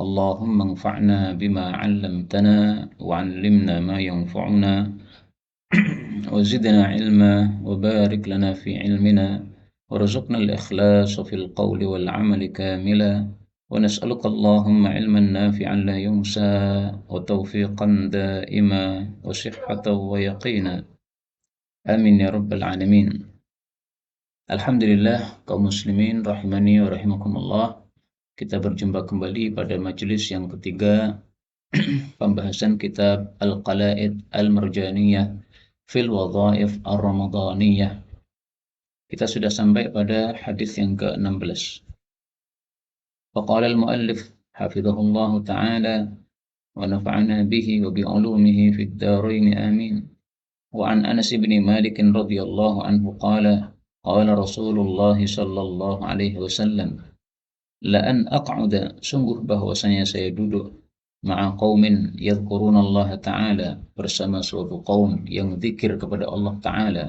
اللهم انفعنا بما علمتنا وعلمنا ما ينفعنا وزدنا علما وبارك لنا في علمنا وارزقنا الإخلاص في القول والعمل كاملا ونسألك اللهم علما نافعا لا ينسى وتوفيقا دائما وصحة ويقينا آمين يا رب العالمين. Alhamdulillah kaum muslimin rahimani wa rahimakumullah. Kita berjumpa kembali pada majelis yang ketiga pembahasan kitab Al-Qala'id Al-Marjaniyah fil Wadhaif Ar-Ramadaniyah. Kita sudah sampai pada hadis yang ke-16. Faqala al-muallif hafizahullah ta'ala wa nafa'ana bihi wa bi'ulumihi fid dharain amin. Wa an Anas bin Malik radhiyallahu anhu qala qala Rasulullah sallallahu alaihi wasallam la an aq'uda, sungguh bahwasanya saya duduk ma'a qaumin yadhkurunallaha ta'ala, bersama suatu kaum yang zikir kepada Allah Ta'ala,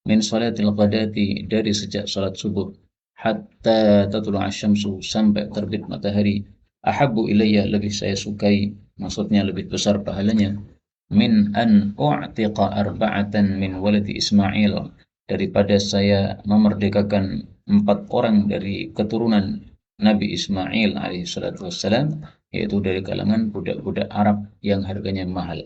min salatil ghadati, dari sejak salat subuh, hatta tatlu'a syamsu, sampai terbit matahari, ahabbu ilayya, lebih saya sukai, maksudnya lebih besar pahalanya, min an u'tiqa arba'atan min waladi Ismail, daripada saya memerdekakan 4 orang dari keturunan Nabi Ismail alaihissalatu wassalam, yaitu dari kalangan budak-budak Arab yang harganya mahal.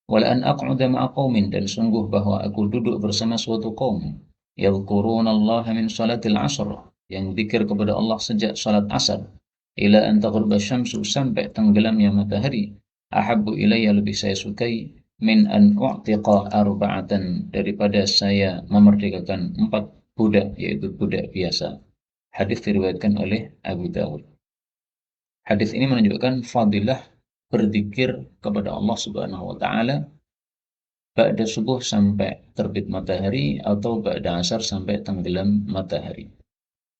Wala an aq'uda ma'a qaumin, dan sungguh bahwa aku duduk bersama suatu kaum yadhkurunallaha min salatil asr, yang zikir kepada Allah sejak salat asar, ila an taghruba syamsu, sampai tenggelamnya matahari, ahabbu ilayya, lebih saya sukai, min an u'tiqa arba'atan, daripada saya memerdekakan 4 budak, yaitu budak biasa. Hadis diriwayatkan oleh Abu Dawud. Hadis ini menunjukkan fadilah berzikir kepada Allah Subhanahu wa taala ba'da subuh sampai terbit matahari, atau ba'da asar sampai tenggelam matahari.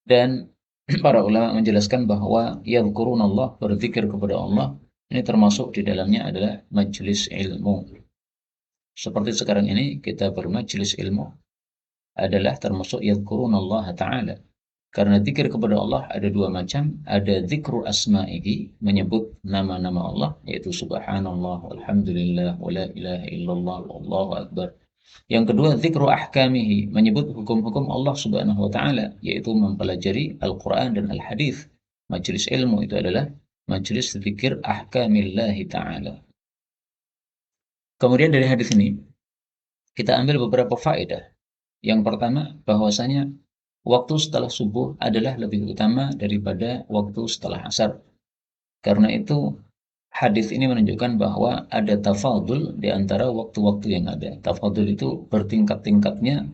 Dan para ulama menjelaskan bahwa yadhkurunallah, berzikir kepada Allah, ini termasuk di dalamnya adalah majelis ilmu. Seperti sekarang ini kita bermajelis ilmu adalah termasuk yadhkurunallah ta'ala. Karena zikir kepada Allah ada 2 macam, ada zikru asma'ihi, menyebut nama-nama Allah, yaitu subhanallah, walhamdulillah, wa la ilaha illallah, wallahu akbar. Yang kedua, zikru ahkamihi, menyebut hukum-hukum Allah Subhanahu wa taala, yaitu mempelajari Al-Qur'an dan Al-Hadis. Majelis ilmu itu adalah majelis zikir ahkamillahi ta'ala. Kemudian dari hadis ini kita ambil beberapa faedah. Yang pertama, bahwasanya waktu setelah subuh adalah lebih utama daripada waktu setelah asar. Karena itu hadis ini menunjukkan bahwa ada tafadul di antara waktu-waktu yang ada. Tafadul itu bertingkat-tingkatnya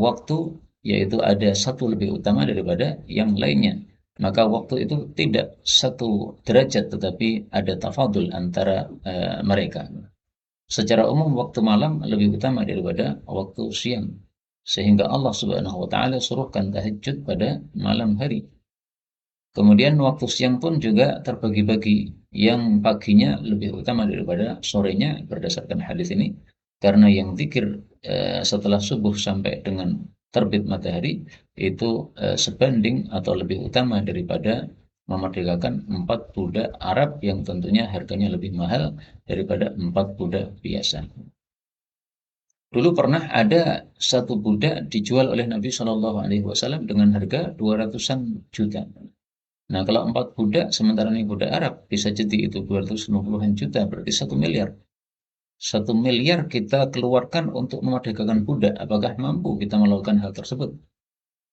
waktu, yaitu ada satu lebih utama daripada yang lainnya. Maka waktu itu tidak satu derajat, tetapi ada tafadul antara mereka. Secara umum waktu malam lebih utama daripada waktu siang, sehingga Allah Subhanahu wa taala suruhkan tahajud pada malam hari. Kemudian waktu siang pun juga terbagi-bagi, yang paginya lebih utama daripada sorenya berdasarkan hadis ini, karena yang zikir setelah subuh sampai dengan terbit matahari itu sebanding atau lebih utama daripada memerdekakan 4 budak Arab yang tentunya harganya lebih mahal daripada 4 budak biasa. Dulu pernah ada satu budak dijual oleh Nabi Shallallahu Alaihi Wasallam dengan harga 200-an juta. Nah, kalau 4 budak, sementara ini budak Arab, bisa jadi itu 250-an juta, berarti 1 miliar. 1 miliar kita keluarkan untuk memerdekakan budak. Apakah mampu kita melakukan hal tersebut?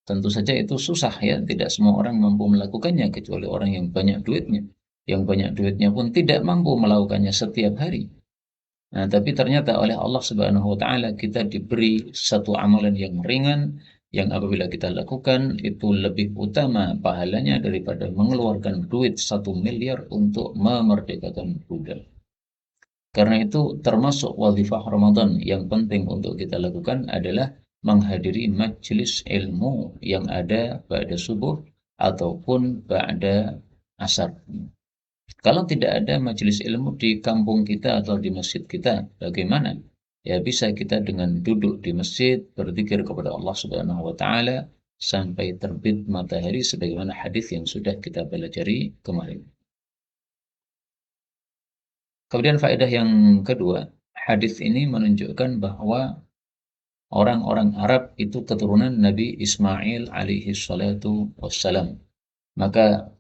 Tentu saja itu susah ya, tidak semua orang mampu melakukannya, kecuali orang yang banyak duitnya. Yang banyak duitnya pun tidak mampu melakukannya setiap hari. Nah, tapi ternyata oleh Allah Subhanahu wa taala kita diberi satu amalan yang ringan, yang apabila kita lakukan itu lebih utama pahalanya daripada mengeluarkan duit 1 miliar untuk memerdekakan budak. Karena itu termasuk wazifah Ramadan yang penting untuk kita lakukan adalah menghadiri majelis ilmu yang ada pada subuh ataupun pada asar. Kalau tidak ada majelis ilmu di kampung kita atau di masjid kita, bagaimana? Ya, bisa kita dengan duduk di masjid berzikir kepada Allah Subhanahu wa taala sampai terbit matahari, sebagaimana hadis yang sudah kita pelajari kemarin. Kemudian faedah yang kedua, hadis ini menunjukkan bahwa orang-orang Arab itu keturunan Nabi Ismail alaihi salatu wassalam. Maka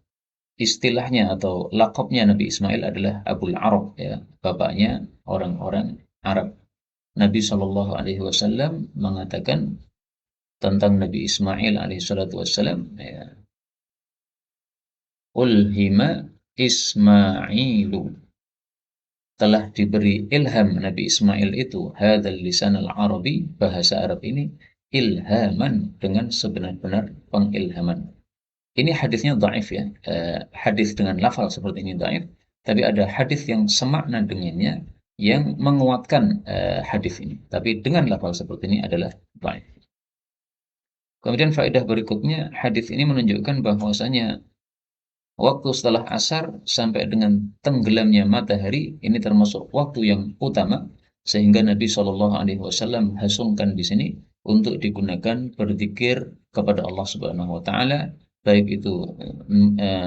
istilahnya atau lakopnya Nabi Ismail adalah Abul Arab, ya, bapaknya orang-orang Arab. Nabi Shallallahu Alaihi Wasallam mengatakan tentang Nabi Ismail alaihi salatu wassalam, ya, ulhima Ismailu, telah diberi ilham Nabi Ismail itu hadzal lisan al-arabi, bahasa Arab ini, ilhaman, dengan sebenar-benar pengilhaman. Ini hadisnya dhaif, ya. Hadis dengan lafal seperti ini dhaif, tapi ada hadis yang semakna dengannya yang menguatkan hadis ini. Tapi dengan lafal seperti ini adalah dhaif. Kemudian faedah berikutnya, hadis ini menunjukkan bahwasanya waktu setelah asar sampai dengan tenggelamnya matahari ini termasuk waktu yang utama, sehingga Nabi Shallallahu Alaihi Wasallam hasunkan di sini untuk digunakan berzikir kepada Allah Subhanahu Wa Taala, baik itu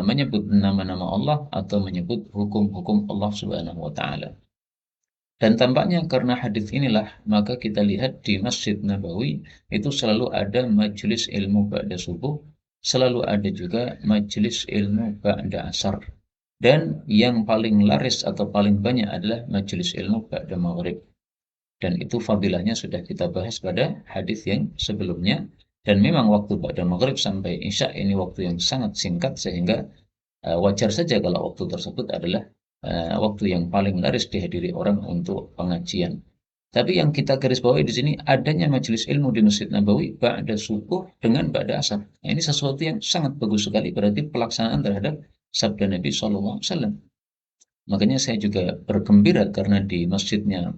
menyebut nama-nama Allah atau menyebut hukum-hukum Allah Subhanahu Wa Taala. Dan tampaknya karena hadis inilah, maka kita lihat di Masjid Nabawi itu selalu ada majelis ilmu ba'da subuh, selalu ada juga majelis ilmu ba'da asar. Dan yang paling laris atau paling banyak adalah majelis ilmu ba'da maghrib. Dan itu fadilahnya sudah kita bahas pada hadis yang sebelumnya. Dan memang waktu ba'da maghrib sampai isya ini waktu yang sangat singkat, sehingga wajar saja kalau waktu tersebut adalah waktu yang paling laris dihadiri orang untuk pengajian. Tapi yang kita garis bawahi di sini adanya majelis ilmu di Masjid Nabawi ba'da subuh dengan ba'da asar. Nah, ini sesuatu yang sangat bagus sekali, berarti pelaksanaan terhadap sabda Nabi SAW. Makanya saya juga bergembira karena di masjidnya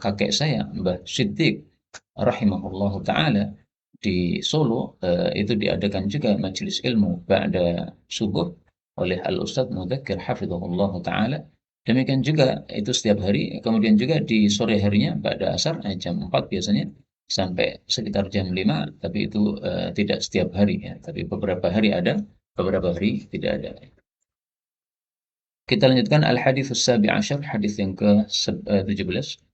kakek saya, Mbah Siddiq rahimahullahu taala, di Solo, itu diadakan juga majelis ilmu ba'da subuh oleh Al-Ustadz Mudzakir hafizahullah ta'ala. Demikian juga itu setiap hari. Kemudian juga di sore harinya ba'da asar, jam 4 biasanya sampai sekitar jam 5. Tapi itu tidak setiap hari, ya. Tapi beberapa hari ada, beberapa hari tidak ada. Kita lanjutkan al-hadits as-sabi' asyar, hadis yang ke-17.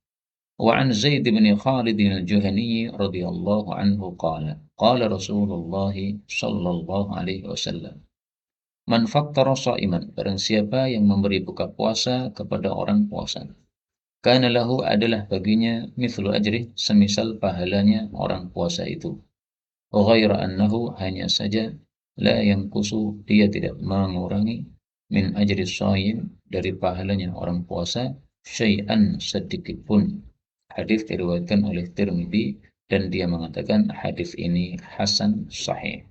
Wa an Zaid bin Khalid al-Juhani radhiyallahu anhu qala qala Rasulullah sallallahu alaihi wasallam, man fattara sha'iman, barang siapa yang memberi buka puasa kepada orang puasa, kana lahu, adalah baginya mithlu ajri, semisal pahalanya orang puasa itu, ghaira annahu, hanya saja, la yanqusu, dia tidak mengurangi, min ajri shaim, dari pahalanya orang puasa, syai'an, sedikit pun. Hadis diriwayatkan oleh Tirmidzi dan dia mengatakan hadis ini hasan sahih.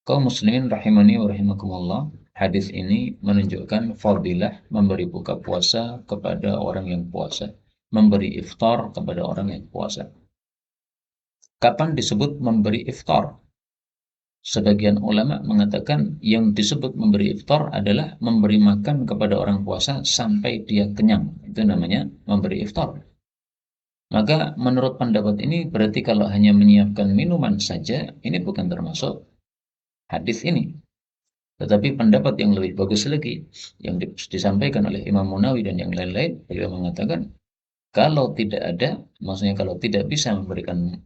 Kaum muslimin rahimani wa rahimakumullah, hadis ini menunjukkan fadilah memberi buka puasa kepada orang yang puasa, memberi iftar kepada orang yang puasa. Kapan disebut memberi iftar? Sebagian ulama mengatakan yang disebut memberi iftar adalah memberi makan kepada orang puasa sampai dia kenyang. Itu namanya memberi iftar. Maka menurut pendapat ini berarti kalau hanya menyiapkan minuman saja, ini bukan termasuk hadis ini. Tetapi pendapat yang lebih bagus lagi, yang disampaikan oleh Imam Munawi dan yang lain-lain, beliau mengatakan kalau tidak ada, maksudnya kalau tidak bisa memberikan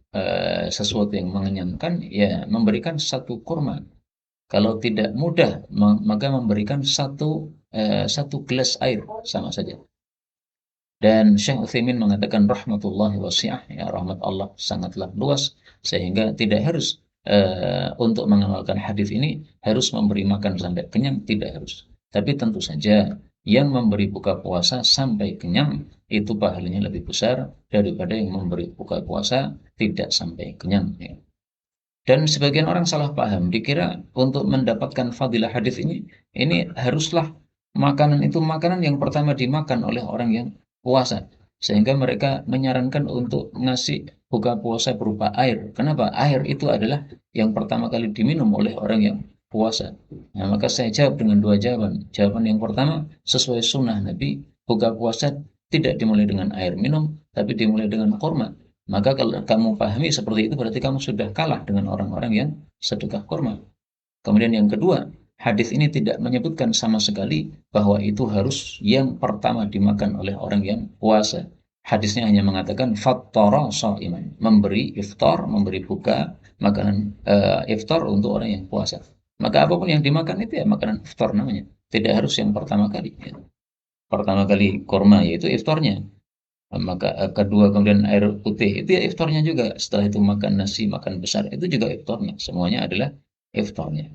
sesuatu yang mengenyangkan, ya memberikan satu kurma. Kalau tidak mudah, maka memberikan satu gelas air, sama saja. Dan Syekh Utsaimin mengatakan rahmatullahi wasi'ah, ya, rahmat Allah sangatlah luas, sehingga tidak harus untuk mengamalkan hadis ini harus memberi makan sampai kenyang, tidak harus. Tapi tentu saja yang memberi buka puasa sampai kenyang itu pahalanya lebih besar daripada yang memberi buka puasa tidak sampai kenyang, ya. Dan sebagian orang salah paham, dikira untuk mendapatkan fadilah hadis ini haruslah makanan itu makanan yang pertama dimakan oleh orang yang puasa. Sehingga mereka menyarankan untuk ngasih buka puasa berupa air. Kenapa? Air itu adalah yang pertama kali diminum oleh orang yang puasa. Nah, maka saya jawab dengan dua jawaban. Jawaban yang pertama, sesuai sunnah Nabi, buka puasa tidak dimulai dengan air minum, tapi dimulai dengan kurma. Maka kalau kamu pahami seperti itu, berarti kamu sudah kalah dengan orang-orang yang sedekah kurma. Kemudian yang kedua, hadis ini tidak menyebutkan sama sekali bahwa itu harus yang pertama dimakan oleh orang yang puasa. Hadisnya hanya mengatakan fattara shaiman, memberi iftar, memberi buka makanan iftar untuk orang yang puasa. Maka apapun yang dimakan itu ya makanan iftar namanya. Tidak harus yang pertama kali. Ya. Pertama kali kurma yaitu iftarnya. Maka kedua kemudian air putih itu ya iftarnya juga. Setelah itu makan nasi, makan besar itu juga iftarnya. Semuanya adalah iftarnya.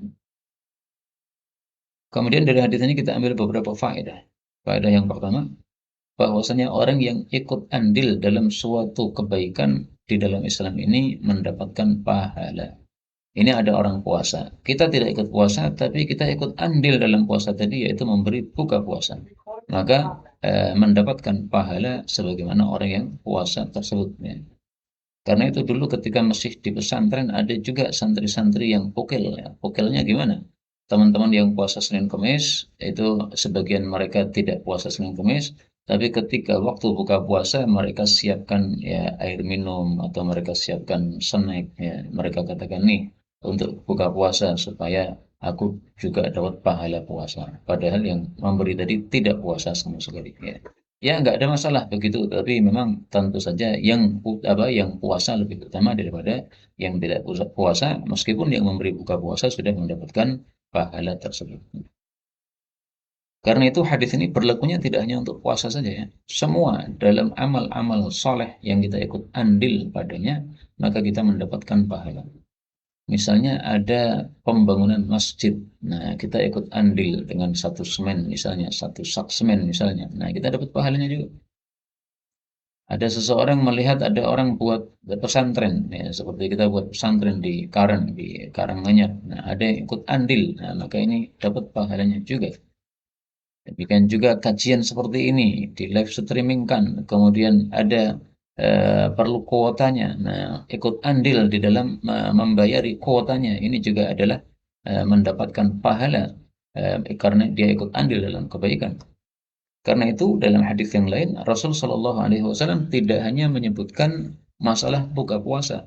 Kemudian dari hadis ini kita ambil beberapa faedah. Faedah yang pertama, bahwasanya orang yang ikut andil dalam suatu kebaikan di dalam Islam ini mendapatkan pahala. Ini ada orang puasa. Kita tidak ikut puasa, tapi kita ikut andil dalam puasa tadi, yaitu memberi buka puasa. Maka mendapatkan pahala sebagaimana orang yang puasa tersebut. Ya. Karena itu dulu ketika masih di pesantren ada juga santri-santri yang pukil. Ya. Pukilnya gimana? Teman-teman yang puasa Senin Kemis, itu sebagian mereka tidak puasa Senin Kemis, tapi ketika waktu buka puasa mereka siapkan ya air minum atau mereka siapkan snack ya. Mereka katakan nih untuk buka puasa supaya aku juga dapat pahala puasa. Padahal yang memberi tadi tidak puasa sama sekali ya. Ya nggak ada masalah begitu, tapi memang tentu saja yang puasa lebih utama daripada yang tidak puasa, meskipun yang memberi buka puasa sudah mendapatkan pahala tersebut. Karena itu hadis ini berlakunya tidak hanya untuk puasa saja ya. Semua dalam amal-amal soleh yang kita ikut andil padanya, maka kita mendapatkan pahala. Misalnya ada pembangunan masjid, nah kita ikut andil dengan satu semen misalnya, satu sak semen misalnya, nah kita dapat pahalanya juga. Ada seseorang melihat ada orang buat pesantren, ya, seperti kita buat pesantren di Karanganyar. Nah, ada yang ikut andil, nah, maka ini dapat pahalanya juga. Demikian juga kajian seperti ini di live streamingkan, kemudian ada perlu kuotanya. Nah, ikut andil di dalam membayari kuotanya, ini juga adalah mendapatkan pahala karena dia ikut andil dalam kebaikan. Karena itu dalam hadis yang lain Rasul Shallallahu Alaihi Wasallam tidak hanya menyebutkan masalah buka puasa,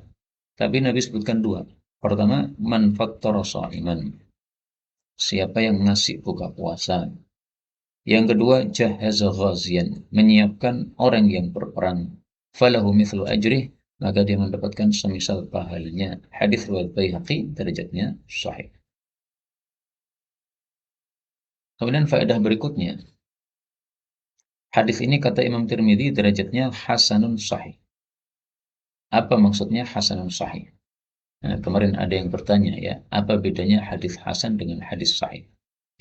tapi Nabi sebutkan dua. Pertama, man fattara sha'iman. Siapa yang ngasih buka puasa. Yang kedua, jahaza ghaziyan, menyiapkan orang yang berperang. Falahu mithlu ajrih, maka dia mendapatkan semisal pahalanya. Hadis riwayat Baihaqi, derajatnya sahih. Kemudian faedah berikutnya, hadis ini kata Imam Tirmidzi derajatnya hasanun sahih. Apa maksudnya hasanun sahih? Nah, kemarin ada yang bertanya ya, apa bedanya hadis hasan dengan hadis sahih?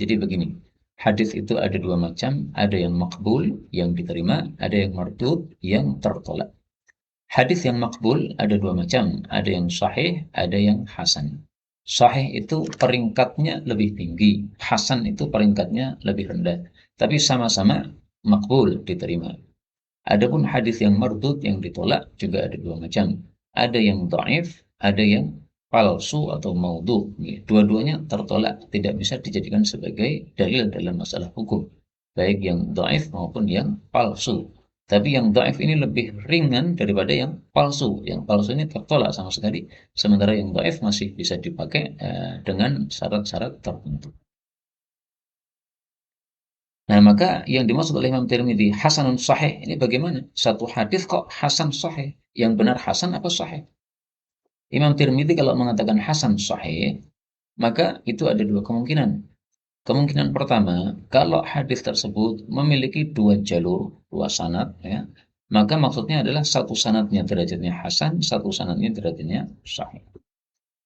Jadi begini, hadis itu ada dua macam, ada yang makbul, yang diterima, ada yang mardud, yang tertolak. Hadis yang makbul ada dua macam, ada yang sahih, ada yang hasan. Sahih itu peringkatnya lebih tinggi, hasan itu peringkatnya lebih rendah. Tapi sama-sama makbul, diterima. Adapun hadis yang mardud yang ditolak juga ada dua macam. Ada yang dhaif, ada yang palsu atau maudhu. Dua-duanya tertolak, tidak bisa dijadikan sebagai dalil dalam masalah hukum. Baik yang dhaif maupun yang palsu. Tapi yang dhaif ini lebih ringan daripada yang palsu. Yang palsu ini tertolak sama sekali. Sementara yang dhaif masih bisa dipakai dengan syarat-syarat tertentu. Nah, maka yang dimaksud oleh Imam Tirmidzi hasanun sahih ini bagaimana? Satu hadis kok hasan sahih? Yang benar hasan apa sahih? Imam Tirmidzi kalau mengatakan hasan sahih, maka itu ada dua kemungkinan. Kemungkinan pertama, kalau hadis tersebut memiliki dua jalur, dua sanad, ya, maka maksudnya adalah satu sanadnya derajatnya hasan, satu sanadnya derajatnya sahih.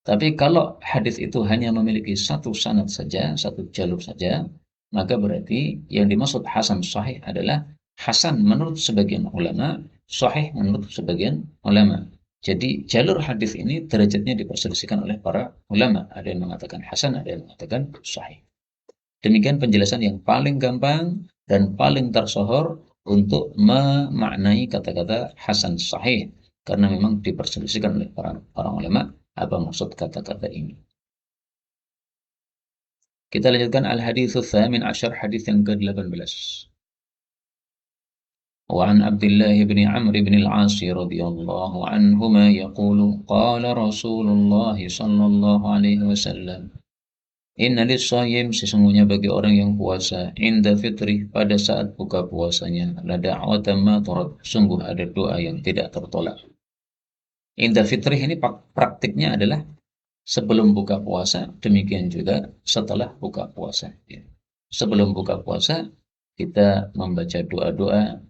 Tapi kalau hadis itu hanya memiliki satu sanad saja, satu jalur saja, maka berarti yang dimaksud hasan sahih adalah hasan menurut sebagian ulama, sahih menurut sebagian ulama. Jadi jalur hadis ini derajatnya diperselisihkan oleh para ulama. Ada yang mengatakan hasan, ada yang mengatakan sahih. Demikian penjelasan yang paling gampang dan paling tersohor untuk memaknai kata-kata hasan sahih. Karena memang diperselisihkan oleh para ulama apa maksud kata-kata ini. Kita lanjutkan al-haditsus tsamin asyar, hadis yang ke-18. وعن عبد الله بن عمرو بن العاص رضي الله عنهما يقول قال رسول الله صلى الله عليه وسلم Inna lis-shayim, sesungguhnya bagi orang yang puasa, inda fitri, pada saat buka puasanya, la da'watan ma turad, sungguh ada doa yang tidak tertolak. Inda fitri ini praktiknya adalah sebelum buka puasa, demikian juga setelah buka puasa. Ya. Sebelum buka puasa, kita membaca doa-doa,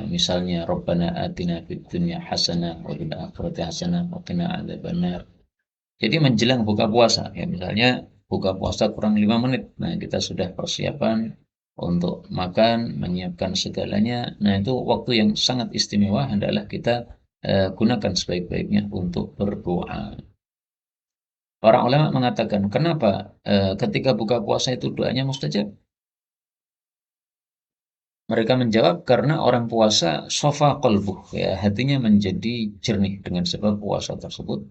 misalnya Rabbana atina fid dunya hasanah wa fil akhirati hasanah wa qina adzabannar. Jadi menjelang buka puasa, ya misalnya buka puasa kurang 5 menit, nah kita sudah persiapan untuk makan, menyiapkan segalanya. Nah itu waktu yang sangat istimewa, hendaklah kita gunakan sebaik-baiknya untuk berdoa. Para ulama mengatakan, kenapa ketika buka puasa itu doanya mustajab? Mereka menjawab karena orang puasa sofa qalbuh, ya hatinya menjadi jernih dengan sebab puasa tersebut.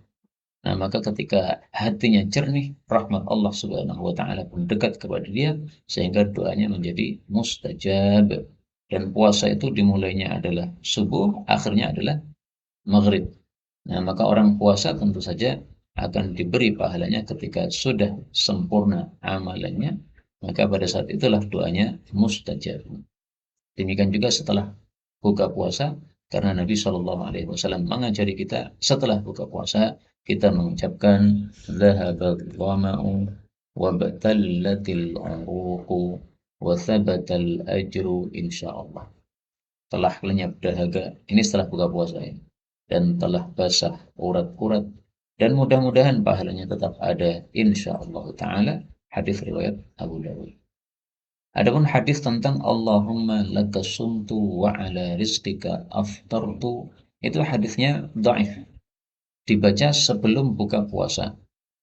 Nah, maka ketika hatinya jernih, rahmat Allah Subhanahu wa taala pun dekat kepada dia sehingga doanya menjadi mustajab. Dan puasa itu dimulainya adalah subuh, akhirnya adalah maghrib. Nah, maka orang puasa tentu saja akan diberi pahalanya ketika sudah sempurna amalannya, maka pada saat itulah doanya mustajab. Demikian juga setelah buka puasa, karena Nabi Shallallahu Alaihi Wasallam mengajari kita setelah buka puasa kita mengucapkan zahabal dhama'u wa batallatil uruqu wa thabatal ajru insyaallah. Telah lenyap dahaga, ini setelah buka puasa ya, dan telah basah urat-urat, dan mudah-mudahan pahalanya tetap ada insyaallah taala. Hadis riwayat Abu Dawud. Adapun hadis tentang Allahumma laka sumtu wa ala rizqika aftartu, itu hadisnya dhaif, dibaca sebelum buka puasa.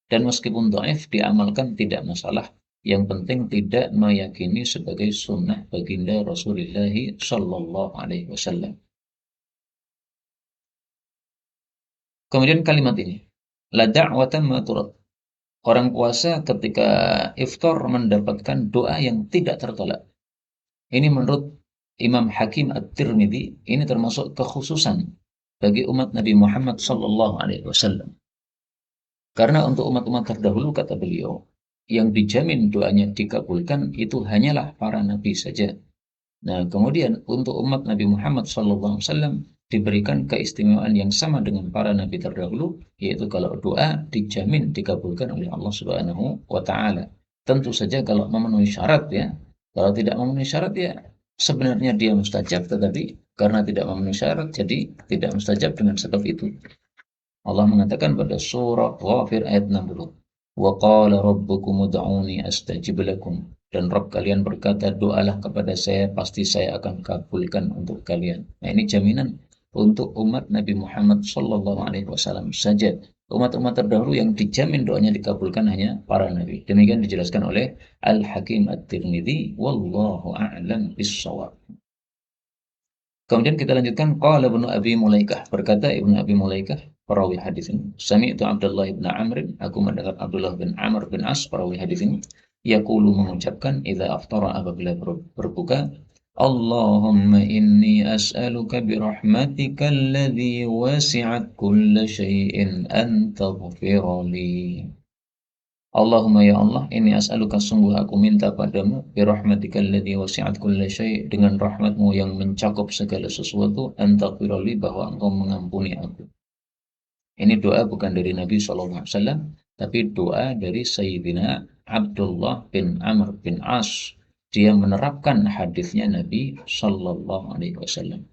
Dan meskipun dhaif, diamalkan tidak masalah. Yang penting tidak meyakini sebagai sunnah baginda Rasulullah Shallallahu Alaihi Wasallam. Kemudian kalimat ini, la da'watan ma turad. Orang puasa ketika iftar mendapatkan doa yang tidak tertolak. Ini menurut Imam Hakim At-Tirmidzi, ini termasuk kekhususan bagi umat Nabi Muhammad sallallahu alaihi wasallam. Karena untuk umat-umat terdahulu, kata beliau, yang dijamin doanya dikabulkan itu hanyalah para nabi saja. Nah, kemudian untuk umat Nabi Muhammad SAW diberikan keistimewaan yang sama dengan para nabi terdahulu, yaitu kalau doa dijamin dikabulkan oleh Allah Subhanahu wa taala. Tentu saja kalau memenuhi syarat ya. Kalau tidak memenuhi syarat ya sebenarnya dia mustajab, tetapi karena tidak memenuhi syarat jadi tidak mustajab dengan sebab itu. Allah mengatakan pada surah Ghafir ayat 60, "Wa qala rabbukum ud'uni astajib lakum." Dan Rabb kalian berkata, doalah kepada saya, pasti saya akan kabulkan untuk kalian. Nah, ini jaminan untuk umat Nabi Muhammad sallallahu alaihi wasallam saja. Umat-umat terdahulu yang dijamin doanya dikabulkan hanya para nabi. Demikian dijelaskan oleh Al-Hakim At-Tirmidzi, wallahu a'lam bis-shawab. Kemudian kita lanjutkan, qala Ibnu Abi Mulaikah, berkata Ibnu Abi Mulaikah, perawi hadis ini, sami'tu Abdullah bin Amr, aku mendengar Abdullah bin Amr bin As, perawi hadis ini, yaqulu, mengucapkan, idza aftara, apabila berbuka, Allahumma inni as'aluka birahmatika alladhi wasi'at kulla syai'in an taghfirali. Allahumma ya Allah, ini as'aluka, sungguh aku minta padamu, birahmatika alladhi wasi'at kulla syai', dengan rahmatmu yang mencakup segala sesuatu, antaghfirali, bahwa engkau mengampuni aku. Ini doa bukan dari Nabi SAW, tapi doa dari Sayyidina Abdullah bin Amr bin As. Dia menerapkan hadisnya Nabi Sallallahu Alaihi Wasallam.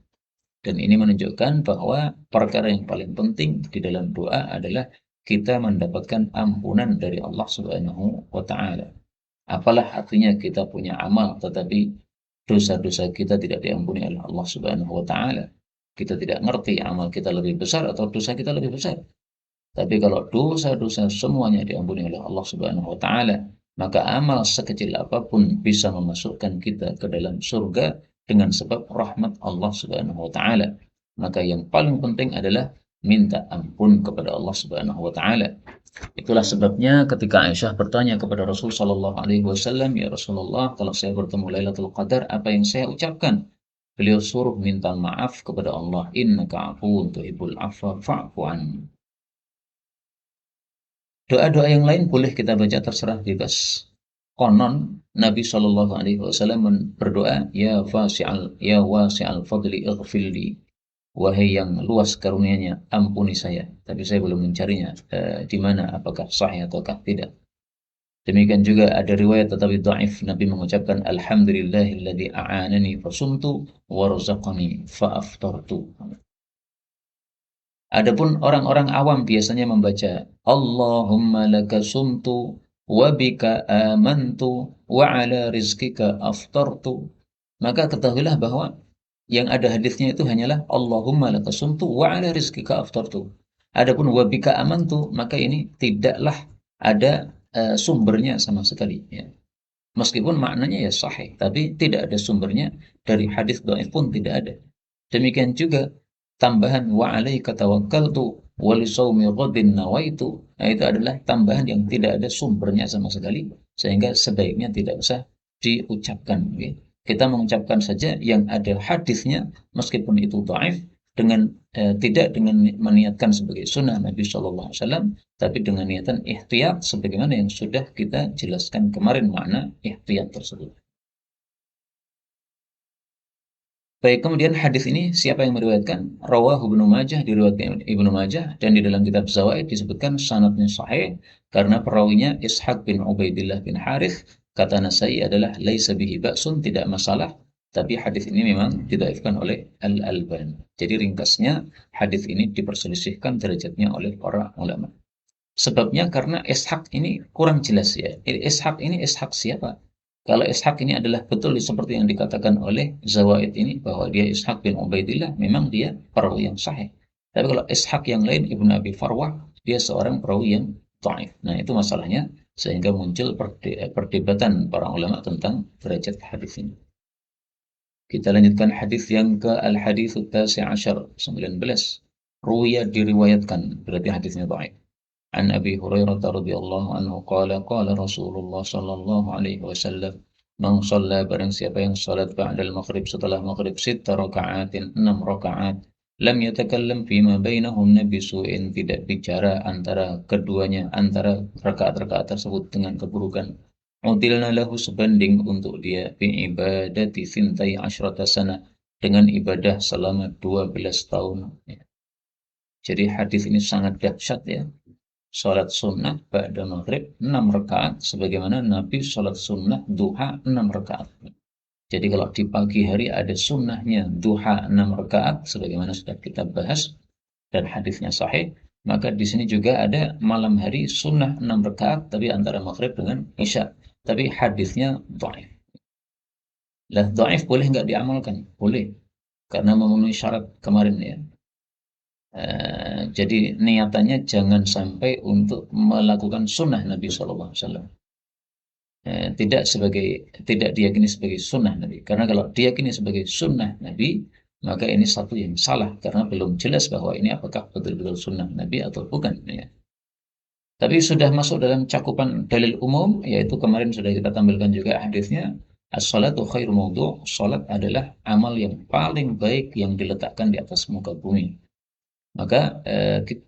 Dan ini menunjukkan bahwa perkara yang paling penting di dalam doa adalah kita mendapatkan ampunan dari Allah Subhanahu wa taala. Apalah artinya kita punya amal tetapi dosa-dosa kita tidak diampuni oleh Allah Subhanahu wa taala. Kita tidak ngerti amal kita lebih besar atau dosa kita lebih besar. Tapi kalau dosa-dosa semuanya diampuni oleh Allah Subhanahu wa taala, maka amal sekecil apapun bisa memasukkan kita ke dalam surga dengan sebab rahmat Allah Subhanahu wa taala. Maka yang paling penting adalah minta ampun kepada Allah Subhanahu wa taala. Itulah sebabnya ketika Aisyah bertanya kepada Rasul sallallahu alaihi wasallam, "Ya Rasulullah, kalau saya bertemu Lailatul Qadar, apa yang saya ucapkan?" Beliau suruh minta maaf kepada Allah, "Innaka afuwun tuhibbul afwa fa'fu anni." Doa-doa yang lain boleh kita baca, terserah, bebas. konon Nabi Shallallahu Alaihi Wasallam berdoa, ya wasi'al fadli ighfirli, wahai yang luas karunia-Nya, ampuni saya. Tapi saya belum mencarinya di mana, apakah sahih ataukah tidak. Demikian juga ada riwayat tetapi dhaif, Nabi mengucapkan alhamdulillahilladzi a'anani fasumtu warzaqani fa'aftartu. Adapun orang-orang awam biasanya membaca Allahumma laka sumtu wa bika amantu wa ala rizkika aftartu. Maka ketahuilah bahwa yang ada hadisnya itu hanyalah Allahumma laka sumtu wa ala rizkika aftartu. Adapun wa bika amantu, maka ini tidaklah ada sumbernya sama sekali, ya. Meskipun maknanya ya sahih, tapi tidak ada sumbernya, dari hadis dhaif pun tidak ada. Demikian juga tambahan wa 'alaika tawakkaltu wa li shaumi ghadin nawaitu. Nah, itu adalah tambahan yang tidak ada sumbernya sama sekali, sehingga sebaiknya tidak usah diucapkan, ya. Kita mengucapkan saja yang ada hadisnya, meskipun itu dhaif, dengan tidak dengan meniatkan sebagai sunnah Nabi Shallallahu Alaihi Wasallam, tapi dengan niatan ihtiyat sebagaimana yang sudah kita jelaskan kemarin makna ihtiyat tersebut. Baik, kemudian hadis ini siapa yang meriwayatkan? Rawahu Ibnu Majah, diriwayatkan Ibnu Majah, dan di dalam kitab Zawaid disebutkan sanadnya sahih karena perawinya Ishaq bin Ubaidillah bin Harith. Kata Nasai adalah laisa bihi ba'sun, tidak masalah, tapi hadis ini memang didhaifkan oleh Al-Albani. Jadi ringkasnya, hadis ini diperselisihkan derajatnya oleh para ulama. Sebabnya karena Ishaq ini kurang jelas, ya. Ishaq ini Ishaq siapa? Kalau Ishaq ini adalah betul seperti yang dikatakan oleh Zawaid ini, bahwa dia Ishaq bin Ubaidillah, memang dia perawi yang sahih. Tapi kalau Ishaq yang lain, Ibnu Abi Farwah, dia seorang perawi yang dhaif. Nah, itu masalahnya, sehingga muncul perdebatan para ulama tentang derajat hadis ini. Kita lanjutkan hadis yang ke al-hadits at-tasi' asyar, 19. Ruwiya, diriwayatkan, berarti hadisnya dhaif. An Abi Hurairah radhiyallahu anhu qala Rasulullah sallallahu alaihi wasallam, man shalla, barang siapa yang salat ba'dal maghrib, setelah maghrib, 6 raka'atin, 6 rakaat, lam yatakallam fima bainahunna bisu'in, tidak bicara antara keduanya, antara rakaat-rakaat tersebut dengan keburukan. Udilna lahu, sebanding untuk dia, fi ibadati sintai asyrata sana, dengan ibadah selama 12 tahun. Jadi hadis ini sangat dahsyat, ya. Salat sunnah ba'da maghrib 6 rakaat, sebagaimana Nabi salat sunnah duha 6 rakaat. Jadi kalau di pagi hari ada sunnahnya duha 6 rakaat, sebagaimana sudah kita bahas dan hadisnya sahih, maka di sini juga ada malam hari sunnah 6 rakaat, tapi antara maghrib dengan isya, tapi hadisnya dhaif. Lah, dhaif boleh nggak diamalkan? Boleh, karena memenuhi syarat kemarin, ya. Jadi niatannya jangan sampai untuk melakukan sunnah Nabi SAW. Tidak diyakini sebagai sunnah Nabi. Karena kalau diyakini sebagai sunnah Nabi, maka ini satu yang salah, karena belum jelas bahwa ini apakah betul-betul sunnah Nabi atau bukan, ya. Tapi sudah masuk dalam cakupan dalil umum, yaitu kemarin sudah kita tampilkan juga hadisnya, as-salatu khairu mawdu', salat adalah amal yang paling baik yang diletakkan di atas muka bumi. Maka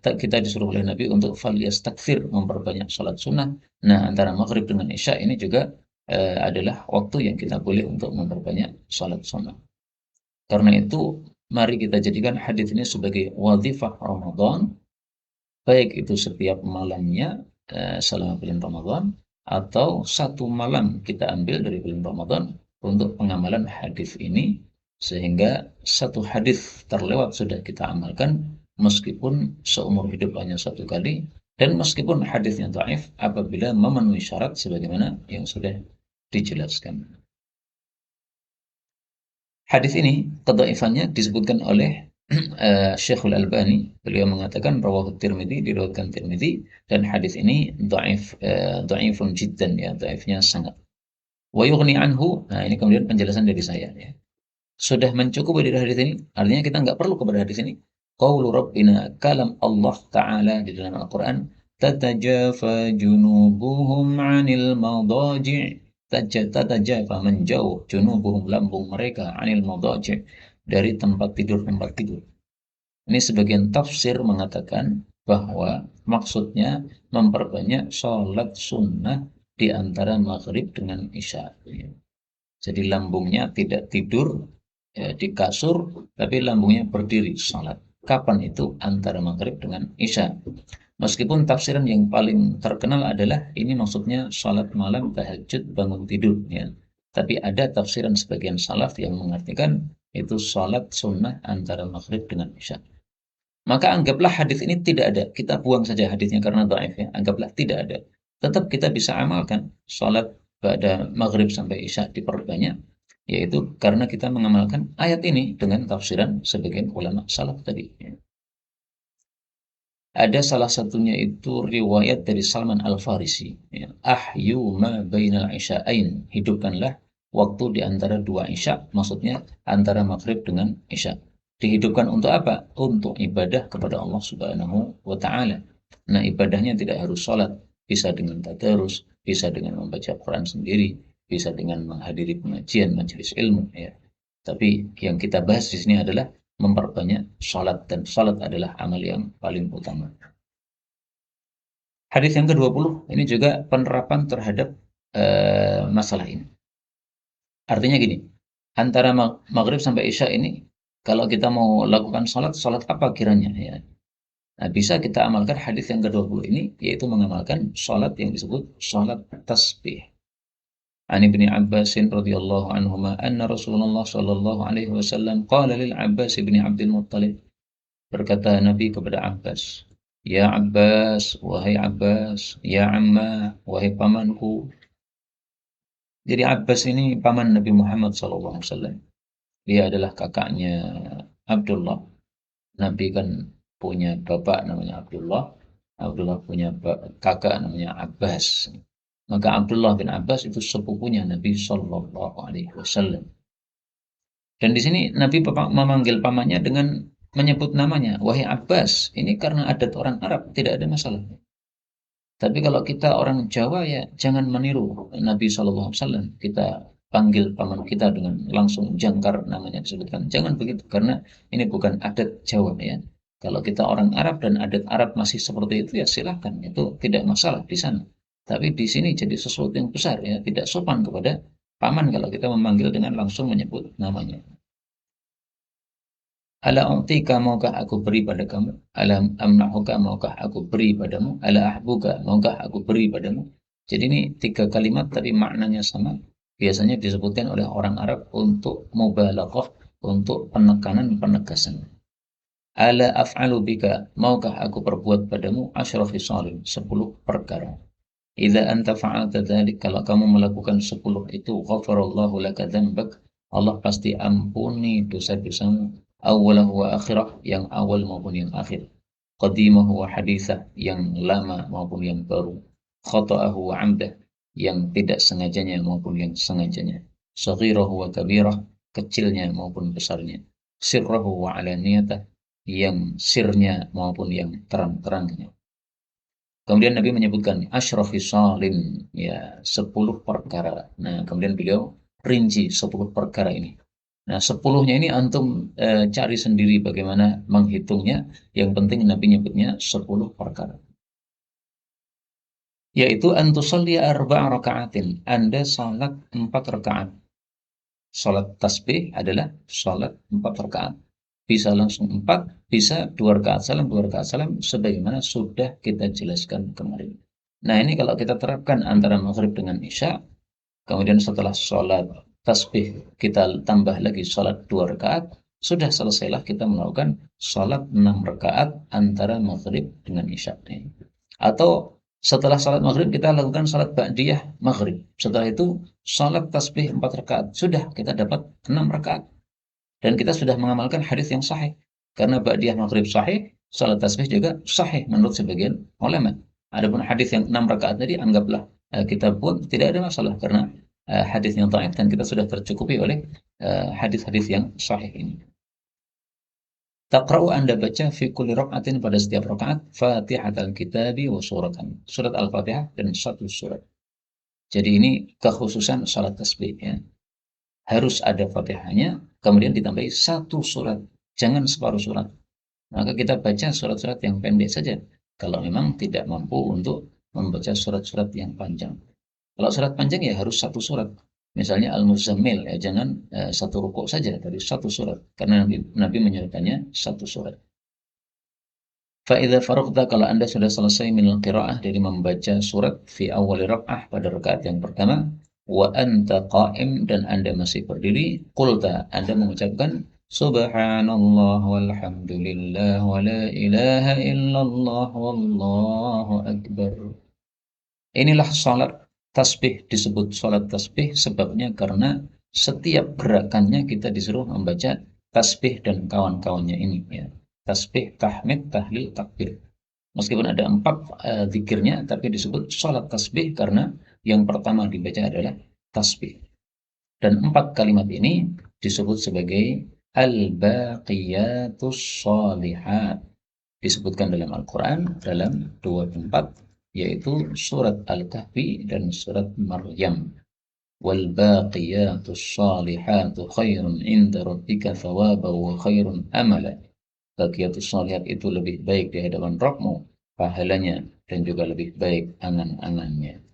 kita disuruh oleh Nabi untuk falyastakthir, memperbanyak salat sunnah. Nah, antara maghrib dengan isya ini juga adalah waktu yang kita boleh untuk memperbanyak salat sunnah. Karena itu, mari kita jadikan hadis ini sebagai wadhifah Ramadan, baik itu setiap malamnya selama bulan Ramadan, atau satu malam kita ambil dari bulan Ramadan untuk pengamalan hadis ini, sehingga satu hadis terlewat sudah kita amalkan, meskipun seumur hidup hanya satu kali, dan meskipun hadisnya dhaif apabila memenuhi syarat sebagaimana yang sudah dijelaskan. Hadis ini kedhaifannya disebutkan oleh Syekhul Albani. Beliau mengatakan rawahu Tirmidzi, diriwayatkan Tirmidzi, dan hadis ini dhaifun jiddan, ya, dhaifnya sangat. Wa yughni anhu, nah ini kemudian penjelasan dari saya, ya. Sudah mencukupi dari hadis ini, artinya kita nggak perlu kepada hadis ini. Qaulu Rabbina, kalam Allah Ta'ala di dalam Al-Quran, tatajafa junubuhum 'anil madaji', tatajafa, menjauh, junubuhum, lambung mereka, 'anil madaji', dari tempat tidur. Ini sebagian tafsir mengatakan bahwa maksudnya memperbanyak sholat sunnah di antara maghrib dengan isya. Jadi lambungnya tidak tidur di kasur, tapi lambungnya berdiri salat. Kapan itu? Antara maghrib dengan isya. Meskipun tafsiran yang paling terkenal adalah ini maksudnya salat malam tahajud bangun tidur, ya. Tapi ada tafsiran sebagian salaf yang mengartikan itu salat sunnah antara maghrib dengan isya. Maka anggaplah hadis ini tidak ada. Kita buang saja hadisnya karena dhaif, ya. Anggaplah tidak ada. Tetap kita bisa amalkan salat pada maghrib sampai isya diperbanyak, yaitu karena kita mengamalkan ayat ini dengan tafsiran sebagian ulama salaf tadi. Ada salah satunya itu riwayat dari Salman Al-Farisi, ya. Ahyu ma bainal isya'ain. Hidupkanlah waktu di antara dua isya, maksudnya antara maghrib dengan isya. Dihidupkan untuk apa? Untuk ibadah kepada Allah Subhanahu wa taala. Nah, ibadahnya tidak harus sholat, bisa dengan tadarus, bisa dengan membaca Quran sendiri, bisa dengan menghadiri pengajian, majelis ilmu, ya. Tapi yang kita bahas di sini adalah memperbanyak sholat, dan sholat adalah amal yang paling utama. Hadis yang ke-20 ini juga penerapan terhadap masalah ini. Artinya gini, antara maghrib sampai isya ini, kalau kita mau lakukan sholat, sholat apa kiranya, ya? Nah, bisa kita amalkan hadis yang ke-20 ini, yaitu mengamalkan sholat yang disebut sholat tasbih. An Ibni Abbas radhiyallahu anhuma anna Rasulullah sallallahu alaihi wasallam qala lil Abbas ibni Abdul Muttalib. Berkata Nabi kepada Abbas, "Ya Abbas, wahai Abbas, ya Amma, wahai pamanku." Jadi Abbas ini paman Nabi Muhammad SAW. Dia adalah kakaknya Abdullah. Nabi kan punya bapak namanya Abdullah. Abdullah punya kakak namanya Abbas. Maka Abdullah bin Abbas itu sepupunya Nabi Sallallahu Alaihi Wasallam. Dan di sini Nabi memanggil pamannya dengan menyebut namanya, wahai Abbas. Ini karena adat orang Arab, tidak ada masalah. Tapi kalau kita orang Jawa, ya jangan meniru Nabi SAW. Kita panggil paman kita dengan langsung jangkar namanya disebutkan. Jangan begitu, karena ini bukan adat Jawa, ya. Kalau kita orang Arab dan adat Arab masih seperti itu, ya silahkan. Itu tidak masalah di sana. Tapi di sini jadi sesuatu yang besar, ya. Tidak sopan kepada paman kalau kita memanggil dengan langsung menyebut namanya. Ala u'tika, maukah aku beri pada kamu? Ala amnahuka, maukah aku beri padamu? Ala ahbuka, maukah aku beri padamu? Jadi ini 3 kalimat tapi maknanya sama. Biasanya disebutkan oleh orang Arab untuk mubalaghah, untuk penekanan, penegasan. Ala af'alu bika, maukah aku perbuat padamu? Asyra khisalin, 10 perkara. Idza anta fa'alta dzalik, kalau kamu melakukan 10 itu, ghafarallahu laka dzambak, Allah pasti ampuni dosa-dosamu. Awalahu wa akhirah, yang awal maupun yang akhir. Qadimahu wa hadithah, yang lama maupun yang baru. Khata'ahu wa amdah, yang tidak sengajanya maupun yang sengajanya. Saghirahu wa kabirah, kecilnya maupun besarnya. Sirrahu wa alaniyatah, yang sirnya maupun yang terang-terangnya. Kemudian Nabi menyebutkan asyrafi salin, ya 10 perkara. Nah, kemudian beliau rinci 10 perkara ini. Nah, 10-nya ini antum cari sendiri bagaimana menghitungnya. Yang penting Nabi nyebutnya 10 perkara. Yaitu antusalli arba'a raka'atin. Anda salat 4 rakaat. Salat tasbih adalah salat 4 rakaat. Bisa langsung 4, bisa 2 rakaat salam, 2 rakaat salam, sebagaimana sudah kita jelaskan kemarin. Nah, ini kalau kita terapkan antara maghrib dengan isya, kemudian setelah sholat tasbih kita tambah lagi sholat 2 rakaat, sudah selesailah kita melakukan sholat 6 rakaat antara maghrib dengan isya. Atau setelah sholat maghrib kita lakukan sholat ba'diyah maghrib. Setelah itu sholat tasbih 4 rakaat. Sudah kita dapat 6 rakaat. Dan kita sudah mengamalkan hadis yang sahih. Karena ba'diyah maghrib sahih, sholat tasbih juga sahih menurut sebagian ulama. Adapun hadis yang 6 rakaat tadi, anggaplah kita pun tidak ada masalah karena hadis yang dhaif, dan kita sudah tercukupi oleh hadis-hadis yang sahih ini. Taqra'u, Anda baca fi kulli raka'atin, pada setiap rakaat, Fatihatul Kitabi wa suratan. Surat Al-Fatihah dan satu surat. Jadi ini kekhususan salat tasbih, ya. Harus ada Fatihahnya, kemudian ditambahi satu surat. Jangan separuh surat. Maka kita baca surat-surat yang pendek saja kalau memang tidak mampu untuk membaca surat-surat yang panjang. Kalau surat panjang ya harus satu surat. Misalnya Al-Muzammil ya jangan satu rukuk saja dari satu surat karena Nabi menyuruhkannya satu surat. Fa'idha faragta kalau Anda sudah selesai minal qiraah dari membaca surat fi awal rak'ah pada rakaat yang pertama wa anta qa'im dan Anda masih berdiri qulta Anda mengucapkan subhanallah walhamdulillah wa la ilaha illallah wallahu akbar. Inilah salat tasbih disebut salat tasbih sebabnya karena setiap gerakannya kita disuruh membaca tasbih dan kawan-kawannya ini ya. Tasbih, tahmid, tahlil, takbir. Meskipun ada 4 zikirnya tapi disebut salat tasbih karena yang pertama dibaca adalah tasbih. Dan 4 kalimat ini disebut sebagai al-baqiyatus shalihat. Disebutkan dalam Al-Quran dalam 2 tempat yaitu surat Al-Kahfi dan surat Maryam. Wal baqiyatus salihatu khairun inda rabbika thawaban wa khairun amala. Baqiyatus salihat itu lebih baik di hadapan Rabbmu pahalanya dan juga lebih baik angan-angannya.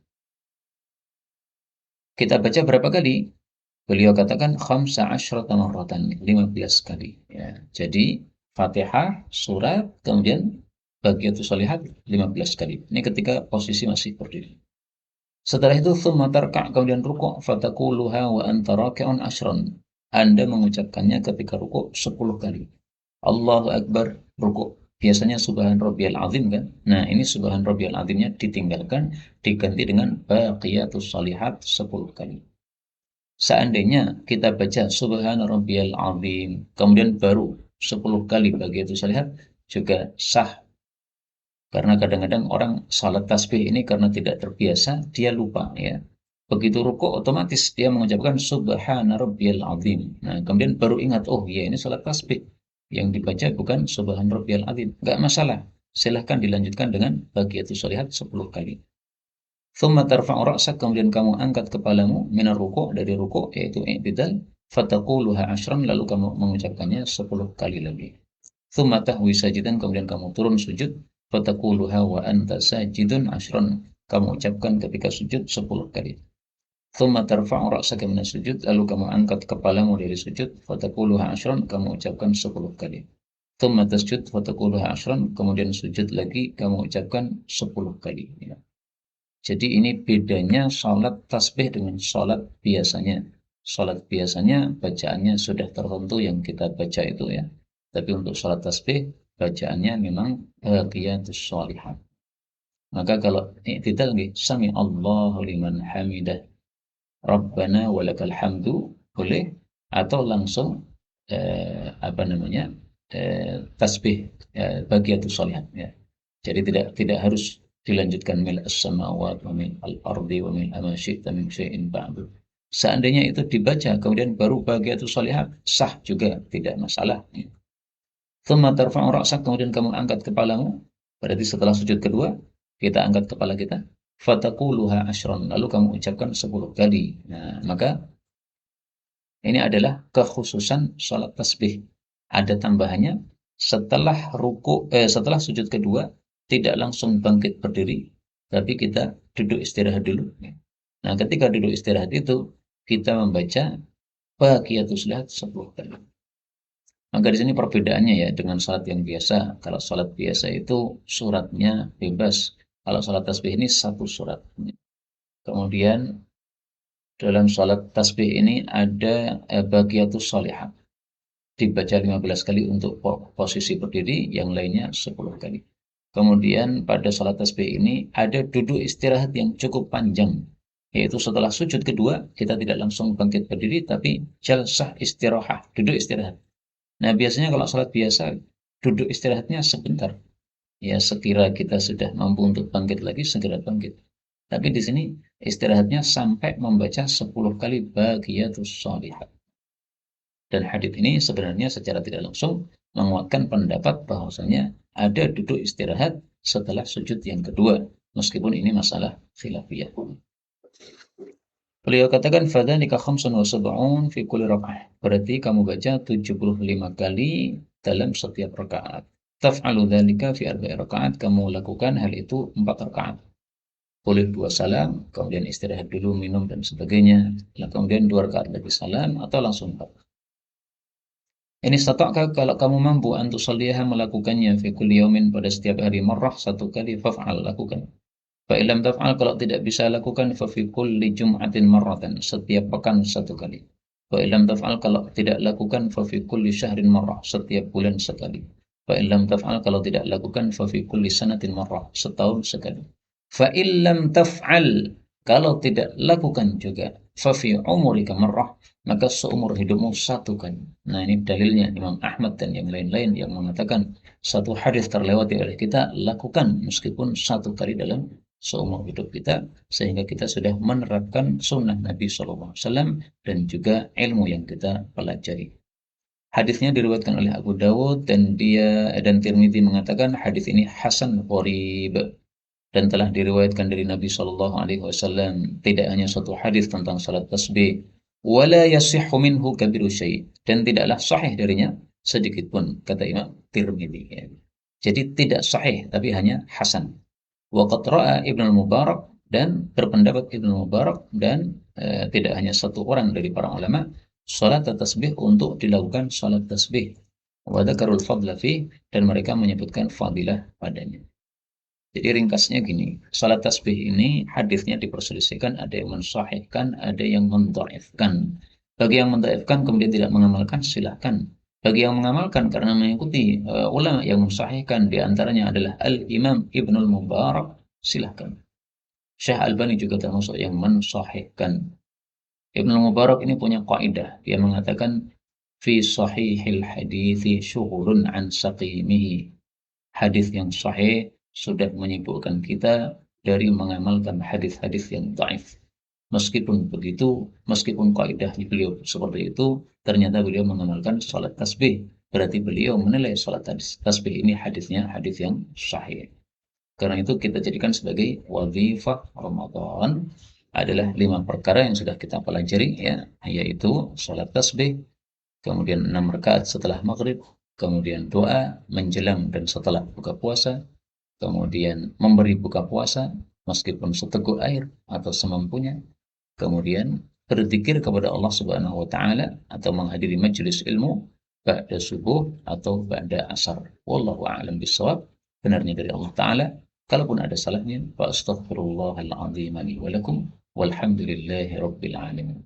Kita baca berapa kali? Beliau katakan khamsa asyrata marratan, 15 kali ya. Jadi Fatihah, surat, kemudian Baqiyatus Shalihat 15 kali. Ini ketika posisi masih berdiri. Setelah itu tsumma tarka' kemudian rukuk fataquluha wa anta raki'un asyran. Anda mengucapkannya ketika rukuk 10 kali. Allahu Akbar rukuk. Biasanya subhan rabbiyal azim kan? Nah, ini subhan rabbiyal azimnya ditinggalkan diganti dengan Baqiyatus Shalihat 10 kali. Seandainya kita baca subhana rabbiyal azim, kemudian baru 10 kali Baqiyatus Shalihat juga sah. Karena kadang-kadang orang salat tasbih ini karena tidak terbiasa, dia lupa ya. Begitu rukuk otomatis dia mengucapkan subhana rabbiyal azim. Nah, kemudian baru ingat, oh iya ini salat tasbih. Yang dibaca bukan subhana rabbiyal azim. Enggak masalah. Silahkan dilanjutkan dengan Baqiyatus Shalihat 10 kali. Thumma tarfa'u ra'sak kemudian kamu angkat kepalamu minar ruku' dari ruku' yaitu i'tidal fataquluha asyran lalu kamu mengucapkannya 10 kali lagi. Thumma tahwi sajidan kemudian kamu turun sujud fataquluha wa anta sajidun asyran kamu ucapkan ketika sujud 10 kali. Thumma tarfa'u ra'saka minas sujud lalu kamu angkat kepalamu dari sujud fataquluha asyran kamu ucapkan 10 kali. Thumma tasjud fataquluha asyran kemudian sujud lagi kamu ucapkan 10 kali ya. Jadi ini bedanya sholat tasbih dengan sholat biasanya. Sholat biasanya bacaannya sudah tertentu yang kita baca itu ya. Tapi untuk sholat tasbih bacaannya memang baqiyatus shalihat. Maka kalau i'tidal nggih sami Allahu liman hamidah. Rabbana walakal hamdu boleh atau langsung tasbih baqiyatus shalihat ya. Jadi tidak harus dilanjutkan mil as-samawat wa mil al-ardi wa mil ma syi'ta min syai'in ba'du. Seandainya itu dibaca kemudian baru Baqiyatus Shalihat sah juga tidak masalah. Tsumma tarfa'u ra'sak kemudian kamu angkat kepalamu. Berarti setelah sujud kedua kita angkat kepala kita. Fataquluha asyran lalu kamu ucapkan 10 kali. Nah, maka ini adalah kekhususan salat tasbih. Ada tambahannya setelah sujud kedua tidak langsung bangkit berdiri, tapi kita duduk istirahat dulu. Nah, ketika duduk istirahat itu kita membaca Baqiyatus Shalihat 10 kali. Maka di sini perbedaannya ya dengan salat yang biasa. Kalau salat biasa itu suratnya bebas. Kalau salat tasbih ini satu surat. Kemudian dalam salat tasbih ini ada Baqiyatus Shalihat. Dibaca 15 kali untuk posisi berdiri, yang lainnya 10 kali. Kemudian pada salat tasbih ini ada duduk istirahat yang cukup panjang. Yaitu setelah sujud kedua, kita tidak langsung bangkit berdiri, tapi jalsah istirahah, duduk istirahat. Nah biasanya kalau salat biasa, duduk istirahatnya sebentar. Ya sekira kita sudah mampu untuk bangkit lagi, segera bangkit. Tapi di sini istirahatnya sampai membaca 10 kali Baqiyatus Shalihat. Dan hadits ini sebenarnya secara tidak langsung menguatkan pendapat bahwasanya ada duduk istirahat setelah sujud yang kedua, meskipun ini masalah khilafiyah. Beliau katakan fadzalika khamsun wa sab'un fi kulli raka'ah. Berarti kamu baca 75 kali dalam setiap rakaat. Taf'alu dzalika fi arba'i rakaat, kamu lakukan hal itu 4 rakaat. boleh 2 salam, kemudian istirahat dulu, minum dan sebagainya. Nah, kemudian 2 rakaat lagi salam atau langsung 4. Ini istata'ka, kalau kamu mampu antusalliha, melakukannya fi kulli yaumin, pada setiap hari, marrah, 1 kali, faf'al, lakukan. Fa illam taf'al, kalau tidak bisa lakukan, fa fi kulli jum'atin marratan, setiap pekan 1 kali. Fa illam taf'al, kalau tidak lakukan, fa fi kulli syahrin marrah, setiap bulan sekali. Fa illam taf'al, kalau tidak lakukan, fa fi kulli sanatin marrah, setahun sekali. Fa illam taf'al, kalau tidak lakukan juga, fa fi umurika marrah, maka seumur hidupmu 1 kali. Nah, ini dalilnya Imam Ahmad dan yang lain-lain yang mengatakan satu hadis terlewati oleh kita, lakukan meskipun 1 kali dalam seumur hidup kita, sehingga kita sudah menerapkan sunnah Nabi SAW dan juga ilmu yang kita pelajari. Hadisnya diriwayatkan oleh Abu Dawud dan Tirmidzi mengatakan hadis ini hasan gharib, dan telah diriwayatkan dari Nabi Shallallahu Alaihi Wasallam tidak hanya satu hadis tentang salat tasbih, wala yasihhu minhu kabiru syai', dan tidaklah sahih darinya sedikit pun, kata Imam Tirmidzi. Jadi tidak sahih, tapi hanya hasan. Waqad ra'a Ibnu Mubarak, dan berpendapat Ibnu Mubarak dan tidak hanya satu orang dari para ulama, salat tasbih untuk dilakukan salat tasbih. Wa dzakarul fadla fi, dan mereka menyebutkan fadilah padanya. Jadi ringkasnya gini, salat tasbih ini hadisnya diperselisihkan, ada yang mensahihkan, ada yang mendhaifkan. Bagi yang mendhaifkan kemudian tidak mengamalkan, silahkan. Bagi yang mengamalkan karena mengikuti ulama yang mensahihkan, di antaranya adalah Al-Imam Ibnul Mubarak, silahkan. Syekh Albani juga termasuk yang mensahihkan. Ibnul Mubarak ini punya kaidah, dia mengatakan fi sahihil hadithi syughulun an saqimihi. Hadis yang sahih sudah menyibukkan kita dari mengamalkan hadis-hadis yang dhaif. Meskipun begitu, meskipun kaidah beliau seperti itu, ternyata beliau mengamalkan salat tasbih. Berarti beliau menilai salat tasbih ini hadisnya hadis yang sahih. Karena itu kita jadikan sebagai wazifah Ramadan adalah 5 perkara yang sudah kita pelajari, ya, yaitu salat tasbih, kemudian 6 rakaat setelah maghrib, kemudian doa menjelang dan setelah buka puasa, kemudian memberi buka puasa meskipun seteguk air atau semampunya, kemudian berzikir kepada Allah Subhanahu wa taala atau menghadiri majelis ilmu ba'da subuh atau ba'da asar. Wallahu a'lam bishawab. Benarnya dari Allah taala. Kalaupun ada salahnya, fa astaghfirullahal azim li wa lakum walhamdulillahi rabbil alamin.